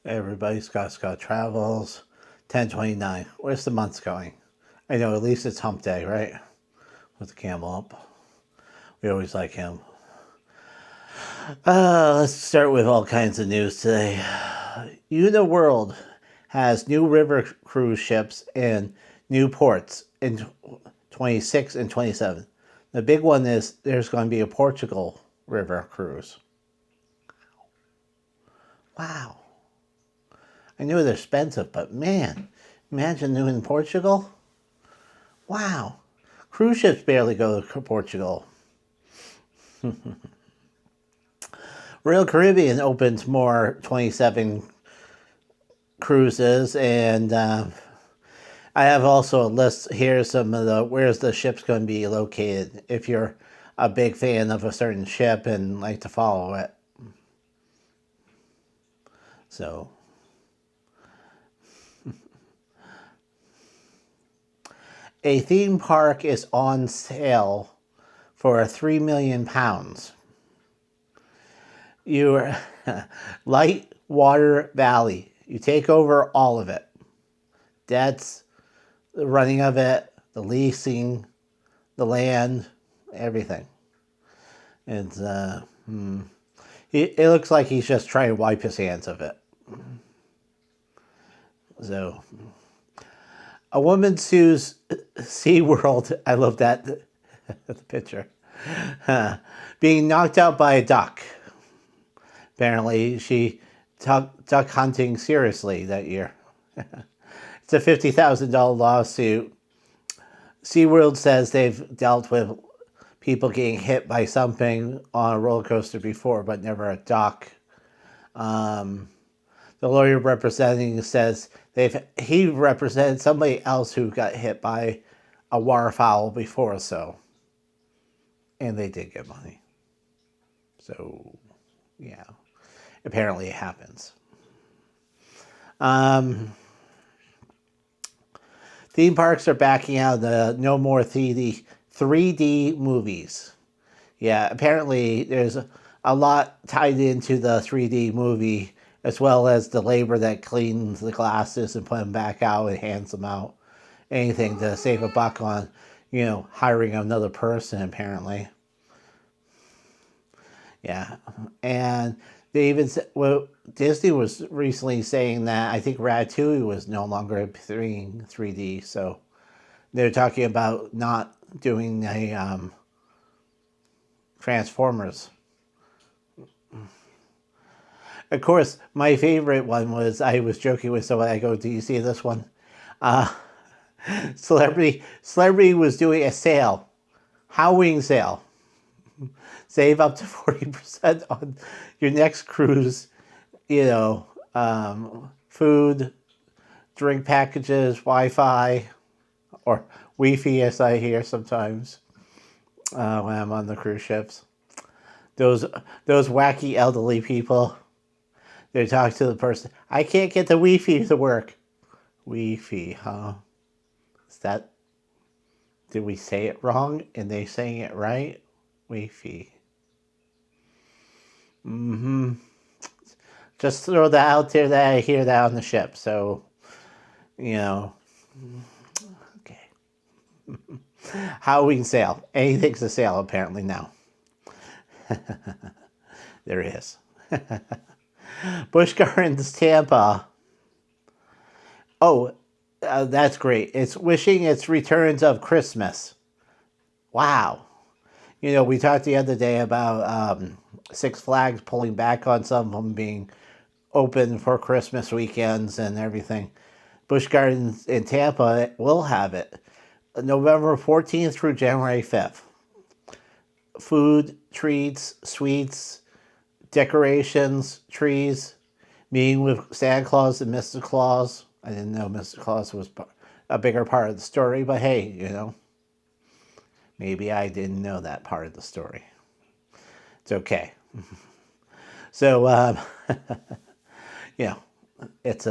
Everybody, Scott Travels, 10/29. Where's the month going? I know, at least it's hump day, right? With the camel up. We always like him. Let's start with all kinds of news today. World has new river cruise ships and new ports in 26 and 27. The big one is there's going to be a Portugal river cruise. Wow. I knew they're expensive, but man, imagine doing Portugal. Wow. Cruise ships barely go to Portugal. Royal Caribbean opens more 27 cruises, and I have also a list here, some of the where's the ship's going to be located if you're a big fan of a certain ship and like to follow it. So a theme park is on sale for £3 million. Your Light Water Valley. You take over all of it. That's the running of it, the leasing, the land, everything. It's it looks like he's just trying to wipe his hands of it. So, a woman sues SeaWorld. I love that the picture. Being knocked out by a duck. Apparently, she took duck hunting seriously that year. It's a $50,000 lawsuit. SeaWorld says they've dealt with people getting hit by something on a roller coaster before, but never a duck. The lawyer representing says he represented somebody else who got hit by a waterfowl before, and they did get money. So, yeah. Apparently it happens. Theme parks are backing out the no more 3D movies. Yeah, apparently there's a lot tied into the 3D movie, as well as the labor that cleans the glasses and put them back out and hands them out. Anything to save a buck on, hiring another person, apparently. Yeah, and they even said, well, Disney was recently saying that I think Ratatouille was no longer appearing 3D, so they're talking about not doing a Transformers. Of course, my favorite one was, I was joking with someone, I go, do you see this one? Celebrity was doing a sale, Halloween sale. Save up to 40% on your next cruise, food, drink packages, Wi-Fi, or Wi-Fi as I hear sometimes when I'm on the cruise ships. Those wacky elderly people, they talk to the person, I can't get the Wi-Fi to work. Wi-Fi, huh? Did we say it wrong and they saying it right? Wi-Fi. Just throw that out there that I hear that on the ship. So, okay. Halloween sale. Anything's a sale apparently now. There it is. Busch Gardens, Tampa. Oh, that's great. It's wishing its returns of Christmas. Wow. We talked the other day about Six Flags pulling back on some of them being open for Christmas weekends and everything. Busch Gardens in Tampa will have it November 14th through January 5th. Food, treats, sweets, decorations, trees, meeting with Santa Claus and Mr. Claus. I didn't know Mr. Claus was a bigger part of the story, but hey, maybe I didn't know that part of the story. It's okay. So, it's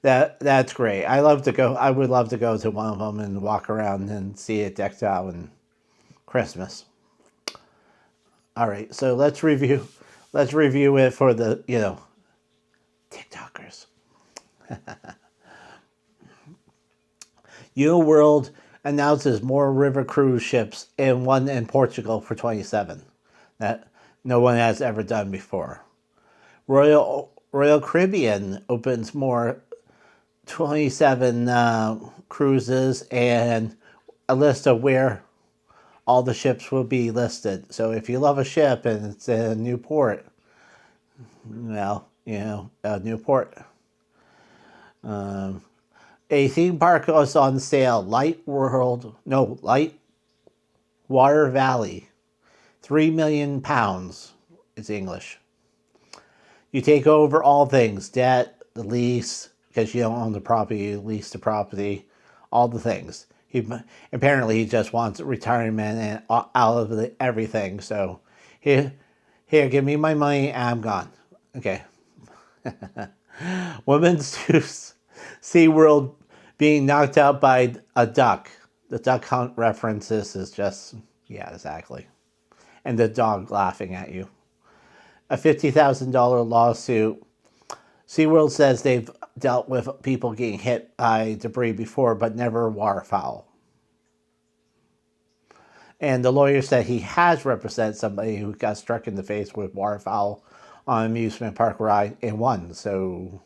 that's great. I love to go. I would love to go to one of them and walk around and see it decked out in Christmas. All right, so let's review it for the TikTokers. World announces more river cruise ships and one in Portugal for 27. That no one has ever done before. Royal Caribbean opens more 27 cruises and a list of where all the ships will be listed. So if you love a ship and it's in Newport, well, Newport. A theme park was on sale. Light Water Valley. £3 million is English. You take over all things, debt, the lease, because you don't own the property, you lease the property, all the things. Apparently he just wants retirement and out of everything. So here, give me my money and I'm gone. Okay. Women's SeaWorld being knocked out by a duck. The duck hunt references is just, yeah, exactly. And the dog laughing at you. A $50,000 lawsuit. SeaWorld says they've dealt with people getting hit by debris before, but never waterfowl. And the lawyer said he has represented somebody who got struck in the face with waterfowl on an amusement park ride and won. So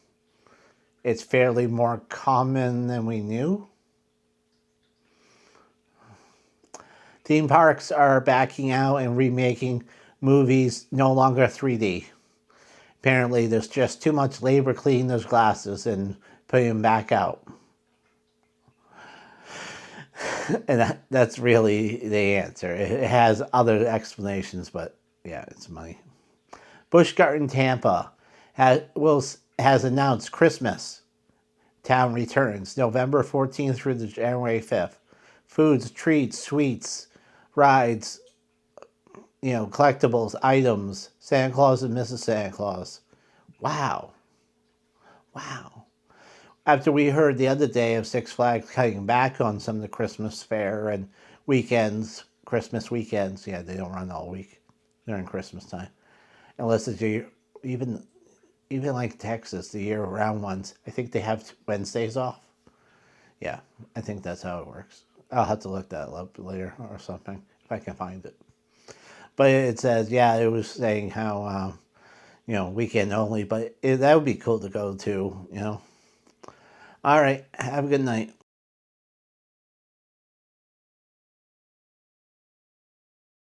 it's fairly more common than we knew. Theme parks are backing out and remaking movies no longer 3D. Apparently, there's just too much labor cleaning those glasses and putting them back out. And that's really the answer. It has other explanations, but yeah, it's money. Busch Garden Tampa has announced Christmas Town returns November 14th through the January 5th. Foods, treats, sweets, rides, collectibles, items, Santa Claus and Mrs. Santa Claus. Wow. After we heard the other day of Six Flags cutting back on some of the Christmas fair and Christmas weekends, yeah, they don't run all week during Christmas time. Unless it's even like Texas, the year-round ones, I think they have Wednesdays off. Yeah, I think that's how it works. I'll have to look that up later or something if I can find it. But it says, yeah, it was saying how, weekend only, but that would be cool to go to, All right, have a good night.